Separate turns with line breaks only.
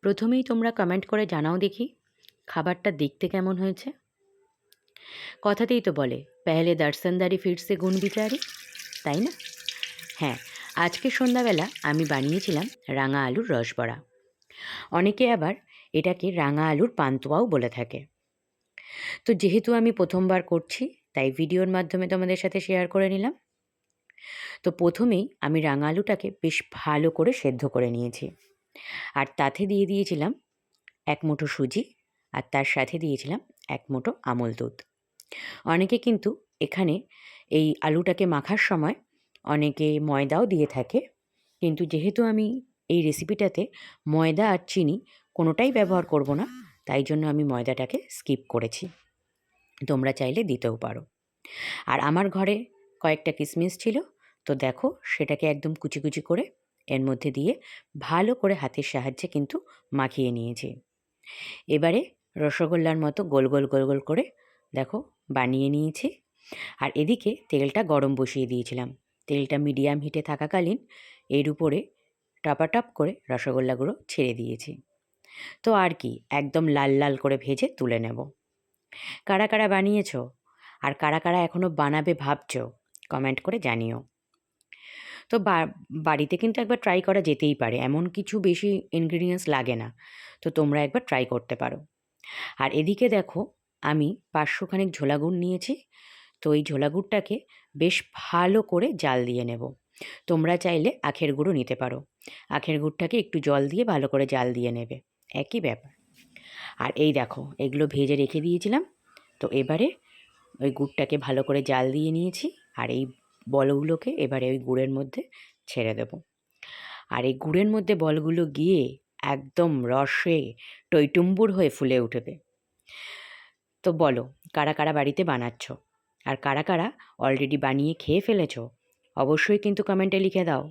প্রথমেই তোমরা কমেন্ট করে জানাও দেখি খাবারটা দেখতে কেমন হয়েছে। কথাতেই তো বলে পেহলে দর্শনদারি ফিরসে গুণ বিচারি, তাই না? হ্যাঁ, আজকে সন্ধ্যাবেলা আমি বানিয়েছিলাম রাঙা আলুর রসবড়া। অনেকে আবার এটাকে রাঙা আলুর পান্তুয়াও বলে থাকে। তো যেহেতু আমি প্রথমবার করছি তাই ভিডিওর মাধ্যমে তোমাদের সাথে শেয়ার করে নিলাম। তো প্রথমেই আমি রাঙা আলুটাকে বেশ ভালো করে সেদ্ধ করে নিয়েছি, আর তাতে দিয়ে দিয়েছিলাম 1 মুঠো সুজি, আর তার সাথে দিয়েছিলাম 1 মুঠো আমল দুধ। অনেকে কিন্তু এখানে এই আলুটাকে মাখার সময় অনেকে ময়দাও দিয়ে থাকে, কিন্তু যেহেতু আমি এই রেসিপিটাতে ময়দা আর চিনি কোনোটাই ব্যবহার করব না, তাই জন্য আমি ময়দাটাকে স্কিপ করেছি। তোমরা চাইলে দিতেও পারো। আর আমার ঘরে কয়েকটা কিশমিশ ছিল, তো দেখো সেটাকে একদম কুচি কুচি করে এর মধ্যে দিয়ে ভালো করে হাতের সাহায্যে কিন্তু মাখিয়ে নিয়েছি। এবারে রসগোল্লার মতো গোল গোল গোল গোল করে দেখো বানিয়ে নিয়েছি। আর এদিকে তেলটা গরম বসিয়ে দিয়েছিলাম। তেলটা মিডিয়াম হিটে থাকাকালীন এর উপরে টপাটপ করে রসগোল্লাগুলো ছেড়ে দিয়েছি। তো আর কি, একদম লাল লাল করে ভেজে তুলে নেব। কারা কারা বানিয়েছো আর কারা কারা এখনও বানাবে ভাবছো, কমেন্ট করে জানিও। তো বাড়িতে কিন্তু একবার ট্রাই করা যেতেই পারে, এমন কিছু বেশি ইনগ্রিডিয়েন্টস লাগে না। তো তোমরা একবার ট্রাই করতে পারো। আর এদিকে দেখো আমি 500 খানিক ঝোলা গুড় নিয়েছি। তো এই ঝোলা গুড়টাকে বেশ ভালো করে জাল দিয়ে নেব। তোমরা চাইলে আখের গুঁড়ও নিতে পারো। আখের গুড়টাকে একটু জল দিয়ে ভালো করে জাল দিয়ে নেবে, একই ব্যাপার। আর এই দেখো এগুলো ভেজে রেখে দিয়েছিলাম। তো এবারে ওই গুড়টাকে ভালো করে জাল দিয়ে নিয়েছি, আর এই বলগুলোকে এবারে ওই গুড়ের মধ্যে ছেড়ে দেব। আর এই গুড়ের মধ্যে বলগুলো গিয়ে একদম রসে টইটুম্বুর হয়ে ফুলে উঠবে। তো বলো কারা কারা বাড়িতে বানাচ্ছ, আর কারা কারা অলরেডি বানিয়ে খেয়ে ফেলেছো, অবশ্যই কিন্তু কমেন্টে লিখে দাও।